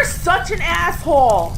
such an asshole.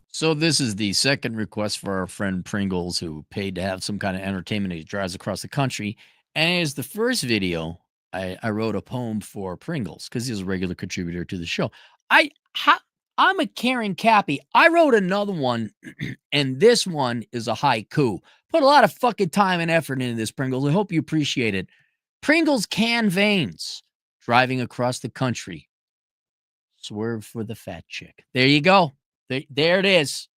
So this is the second request for our friend Pringles, who paid to have some kind of entertainment as he drives across the country. And as the first video, I wrote a poem for Pringles because he's a regular contributor to the show. I ha, I'm a caring Cappy. I wrote another one, and this one is a haiku. Put a lot of fucking time and effort into this, Pringles. I hope you appreciate it. Pringles can veins driving across the country. Swerve for the fat chick. There you go. There it is.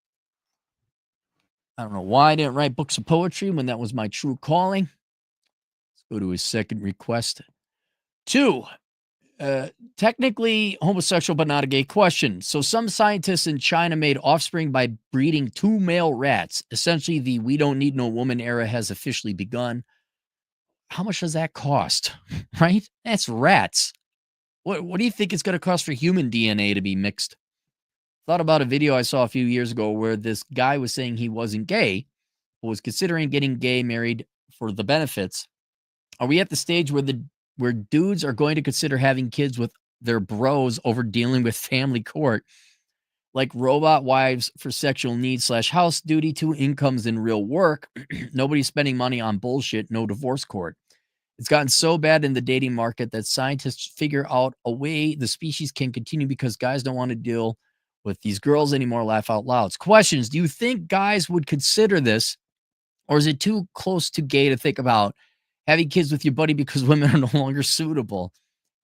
I don't know why I didn't write books of poetry when that was my true calling. Let's go to his second request. 2, technically homosexual but not a gay question. So some scientists in China made offspring by breeding 2 male rats. Essentially, the we don't need no woman era has officially begun. How much does that cost? Right? That's rats. What do you think it's going to cost for human DNA to be mixed? Thought about a video I saw a few years ago where this guy was saying he wasn't gay, but was considering getting gay married for the benefits. Are we at the stage where dudes are going to consider having kids with their bros over dealing with family court, like robot wives for sexual needs / house duty, 2 incomes in real work? Nobody's spending money on bullshit, no divorce court. It's gotten so bad in the dating market that scientists figure out a way the species can continue because guys don't want to deal with these girls anymore. Laugh out loud. Questions. Do you think guys would consider this, or is it too close to gay to think about having kids with your buddy because women are no longer suitable?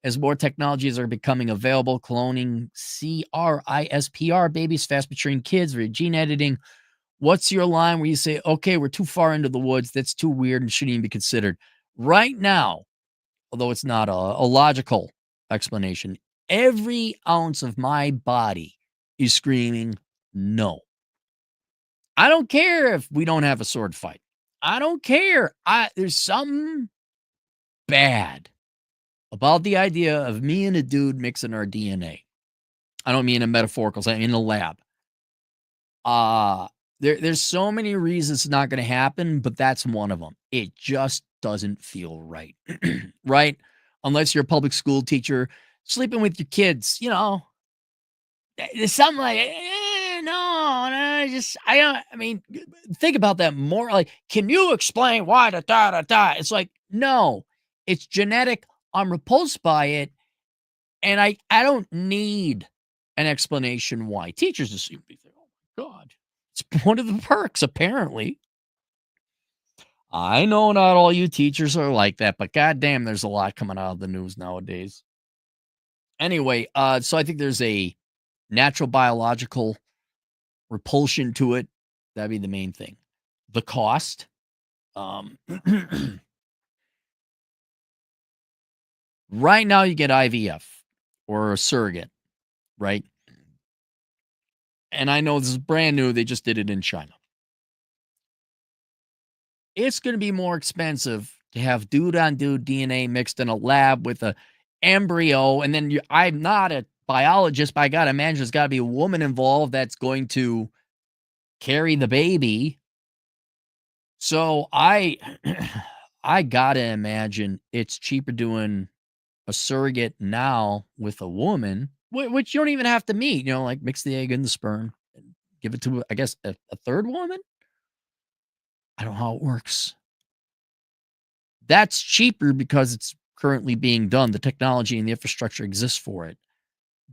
As more technologies are becoming available, cloning, CRISPR, babies, fast maturing kids, gene editing, what's your line where you say, okay, we're too far into the woods, that's too weird and shouldn't even be considered? Right now, although it's not a logical explanation, every ounce of my body is screaming no. I don't care if we don't have a sword fight. I don't care. There's something bad about the idea of me and a dude mixing our DNA. I don't mean in metaphorical sense, in a lab. There's so many reasons it's not going to happen, but that's one of them. It just doesn't feel right. Right? Unless you're a public school teacher sleeping with your kids, there's something like, no, I don't, I mean, think about that more. Like, can you explain why da da da da? It's like, no, it's genetic. I'm repulsed by it. And I don't need an explanation why. Teachers just seem to be thinking, oh my God, it's one of the perks, apparently. I know not all you teachers are like that, but goddamn, there's a lot coming out of the news nowadays. Anyway, so I think there's a natural biological repulsion to it. That'd be the main thing. The cost. Right now, you get IVF or a surrogate, right? And I know this is brand new. They just did it in China. It's going to be more expensive to have dude on dude DNA mixed in a lab with a embryo. And then I'm not a biologist, but I got to imagine there's got to be a woman involved that's going to carry the baby. So I got to imagine it's cheaper doing a surrogate now with a woman, which you don't even have to meet, like mix the egg and the sperm and give it to, I guess, a third woman. I don't know how it works. That's cheaper because it's currently being done. The technology and the infrastructure exists for it.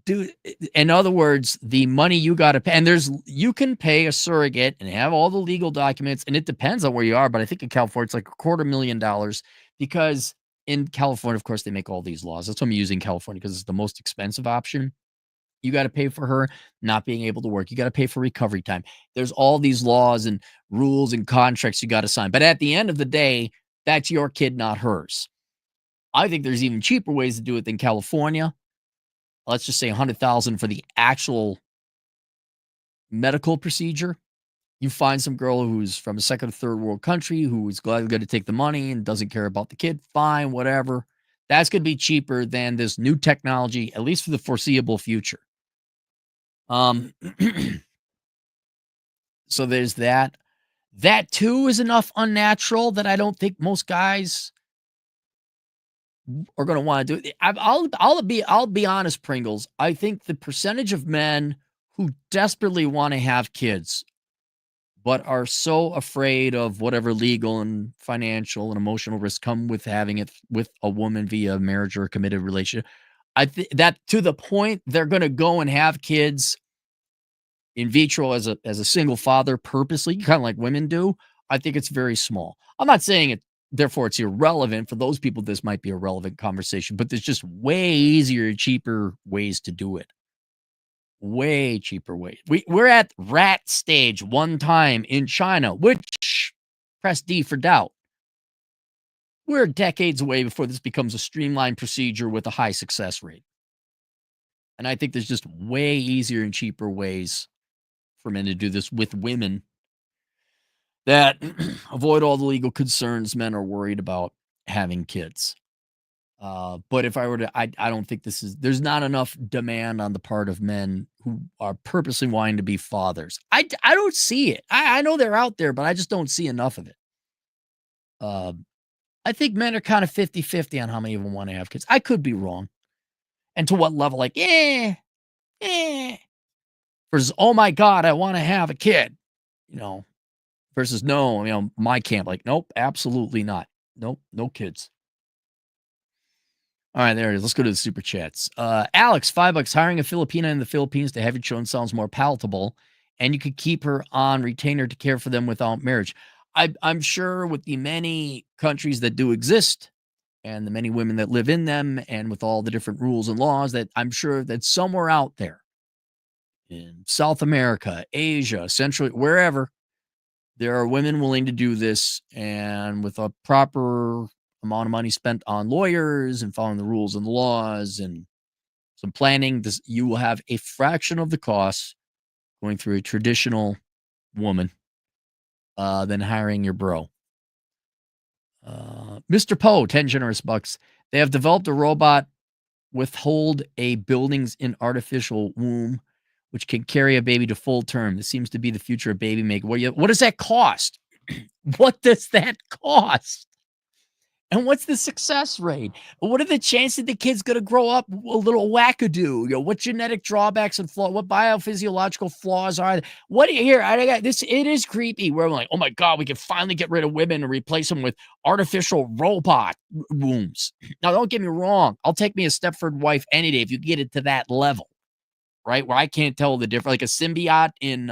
Dude, in other words, the money you got to pay, and you can pay a surrogate and have all the legal documents, and it depends on where you are, but I think in California, it's like $250,000 because in California, of course, they make all these laws. That's why I'm using California because it's the most expensive option. You got to pay for her not being able to work. You got to pay for recovery time. There's all these laws and rules and contracts you got to sign. But at the end of the day, that's your kid, not hers. I think there's even cheaper ways to do it than California. Let's just say $100,000 for the actual medical procedure. You find some girl who's from a second or third world country who is gladly going to take the money and doesn't care about the kid. Fine, whatever. That's going to be cheaper than this new technology, at least for the foreseeable future. So there's that. That too is enough unnatural that I don't think most guys are going to want to do it. I'll be honest, Pringles. I think the percentage of men who desperately want to have kids but are so afraid of whatever legal and financial and emotional risks come with having it with a woman via marriage or a committed relationship. I think that to the point they're going to go and have kids in vitro as a single father purposely, kind of like women do. I think it's very small. I'm not saying it, therefore it's irrelevant. For those people, this might be a relevant conversation, but there's just way easier, cheaper ways to do it. Way cheaper ways. We're at rat stage one time in China, which press D for doubt. We're decades away before this becomes a streamlined procedure with a high success rate. And I think there's just way easier and cheaper ways for men to do this with women that avoid all the legal concerns men are worried about having kids. But if I were to, I don't think there's not enough demand on the part of men who are purposely wanting to be fathers. I don't see it. I know they're out there, but I just don't see enough of it. I think men are kind of 50-50 on how many of them want to have kids. I could be wrong. And to what level, like, versus, oh my God, I want to have a kid, versus no, my camp, like, nope, absolutely not. Nope, no kids. All right, there it is. Let's go to the super chats. Alex, $5. Hiring a Filipina in the Philippines to have your children sounds more palatable, and you could keep her on retainer to care for them without marriage. I'm sure with the many countries that do exist and the many women that live in them and with all the different rules and laws that I'm sure that somewhere out there in South America, Asia, Central, wherever, there are women willing to do this, and with a proper amount of money spent on lawyers and following the rules and the laws and some planning, you will have a fraction of the costs going through a traditional woman than hiring your bro. Mr. Poe, 10 generous bucks. They have developed a robot withhold a building's in artificial womb, which can carry a baby to full term. This seems to be the future of baby making. What does that cost? What does that cost? And what's the success rate? What are the chances that the kid's going to grow up a little wackadoo? What genetic drawbacks and flaws? What biophysiological flaws are there? What here? I got this. It is creepy. We're like, oh my God, we can finally get rid of women and replace them with artificial robot wombs. Now, don't get me wrong. I'll take me a Stepford wife any day if you get it to that level, right? Where I can't tell the difference. Like a symbiote in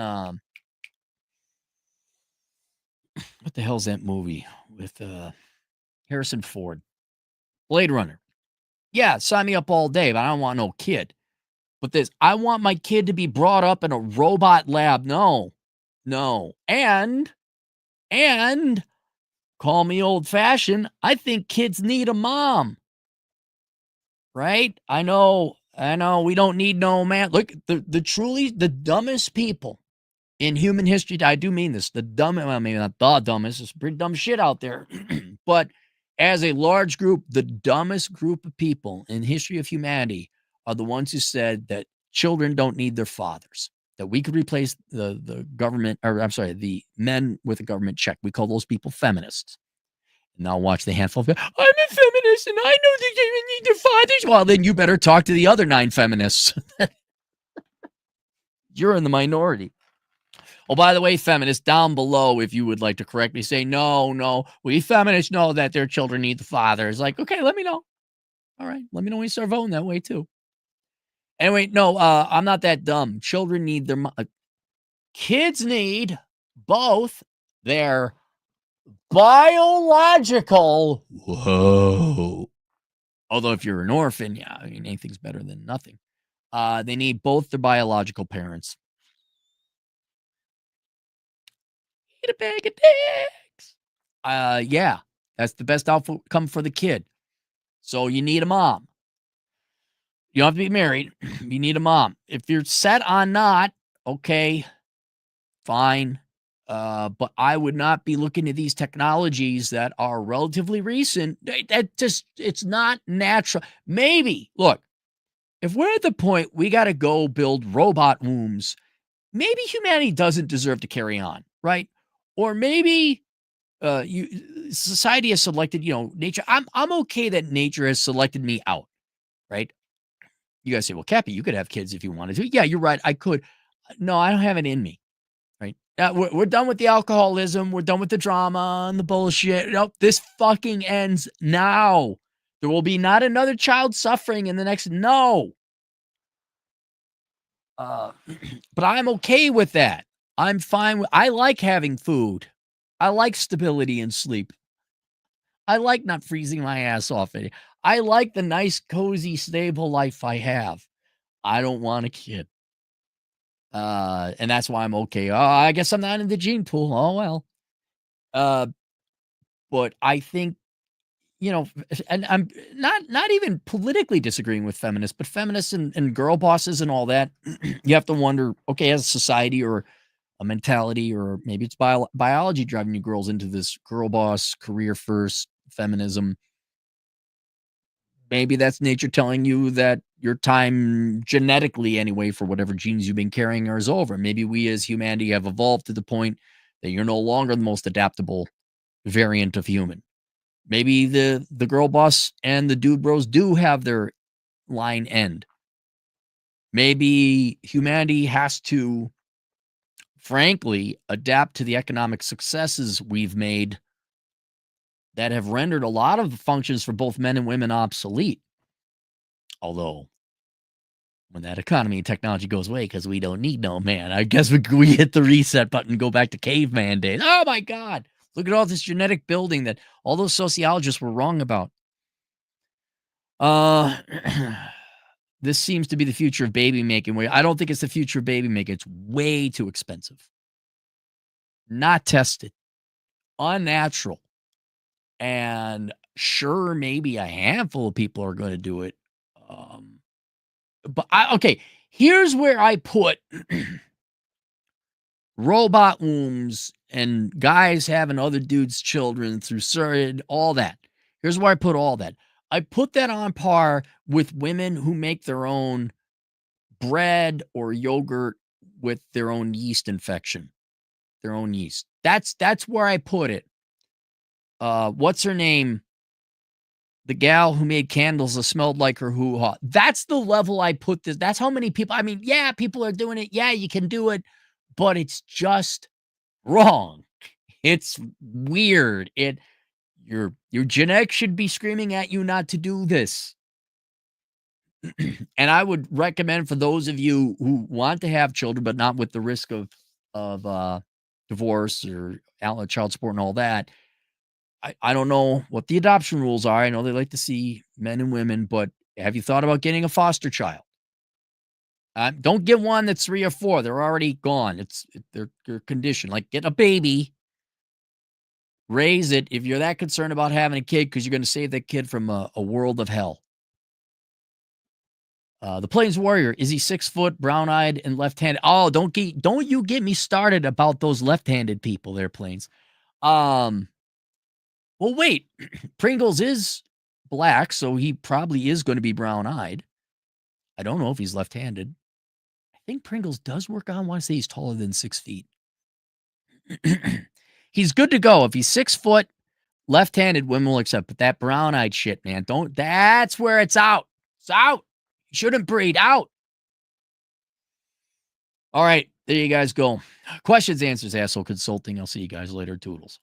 what the hell's that movie with Harrison Ford, Blade Runner. Yeah, sign me up all day, but I don't want no kid. But I want my kid to be brought up in a robot lab. No. And call me old fashioned, I think kids need a mom. Right? I know we don't need no man. Look, the truly the dumbest people in human history, I do mean this, maybe not the dumbest, there's pretty dumb shit out there. But as a large group, the dumbest group of people in history of humanity are the ones who said that children don't need their fathers, that we could replace the government, or I'm sorry, the men with a government check. We call those people feminists. And now watch the handful of, I'm a feminist and I know that you need their fathers. Well, then you better talk to the other 9 feminists. You're in the minority. Oh, by the way, feminists, down below, if you would like to correct me, say, no, we feminists know that their children need the father. It's like, okay, let me know. All right, let me know when you start voting that way, too. Anyway, no, I'm not that dumb. Children need their kids need both their biological, although if you're an orphan, yeah, I mean, anything's better than nothing. They need both their biological parents. Eat a bag of dicks. Yeah, that's the best outcome for the kid. So you need a mom. You don't have to be married. You need a mom. If you're set on not, okay, fine. But I would not be looking at these technologies that are relatively recent. It's not natural. Maybe, look, if we're at the point we got to go build robot wombs, maybe humanity doesn't deserve to carry on, right? Or maybe Society has selected, nature. I'm okay that nature has selected me out, right? You guys say, well, Cappy, you could have kids if you wanted to. Yeah, you're right. I could. No, I don't have it in me. Right. We're done with the alcoholism. We're done with the drama and the bullshit. Nope. This fucking ends now. There will be not another child suffering in the next. No. Uh, but I'm okay with that. I'm fine with, I like having food. I like stability and sleep. I like not freezing my ass off. I like the nice, cozy, stable life I have. I don't want a kid. And that's why I'm okay. Oh, I guess I'm not in the gene pool. Oh well. Uh, but I think, and I'm not even politically disagreeing with feminists, but feminists and girl bosses and all that. You have to wonder, okay, as a society or a mentality, or maybe it's biology driving you girls into this girl boss, career first feminism. Maybe that's nature telling you that your time genetically, anyway, for whatever genes you've been carrying is over. Maybe we as humanity have evolved to the point that you're no longer the most adaptable variant of human. Maybe the girl boss and the dude bros do have their line end. Maybe humanity has to, frankly, adapt to the economic successes we've made that have rendered a lot of the functions for both men and women obsolete. Although, when that economy and technology goes away, because we don't need no man, I guess we hit the reset button and go back to caveman days. Oh my God. Look at all this genetic building that all those sociologists were wrong about. Uh, this seems to be the future of baby making. I don't think it's the future of baby making. It's way too expensive, not tested, unnatural, and sure, maybe a handful of people are going to do it. But okay, here's where I put robot wombs and guys having other dudes' children through surrogate, all that. Here's where I put all that. I put that on par with women who make their own bread or yogurt with their own yeast infection, their own yeast. That's where I put it. What's her name? The gal who made candles that smelled like her hoo-ha. That's the level I put this. That's how many people. I mean, yeah, people are doing it. Yeah, you can do it, but it's just wrong. It's weird. Your genetics should be screaming at you not to do this. And I would recommend, for those of you who want to have children, but not with the risk of divorce or child support and all that. I don't know what the adoption rules are. I know they like to see men and women, but have you thought about getting a foster child? Don't get one that's 3 or 4. They're already gone. They're conditioned. Like, get a baby, raise it if you're that concerned about having a kid, because you're going to save that kid from a world of hell. The Plains Warrior, is he 6 foot, brown-eyed, and left-handed? Oh, don't you get me started about those left-handed people there, Plains. Well, wait. Pringles is black, so he probably is going to be brown-eyed. I don't know if he's left-handed. I think Pringles does work on. I want to say he's taller than 6 feet. He's good to go. If he's 6 foot, left-handed, women will accept. But that brown-eyed shit, man, that's where it's out. It's out. You shouldn't breed. Out. All right. There you guys go. Questions, answers, asshole consulting. I'll see you guys later. Toodles.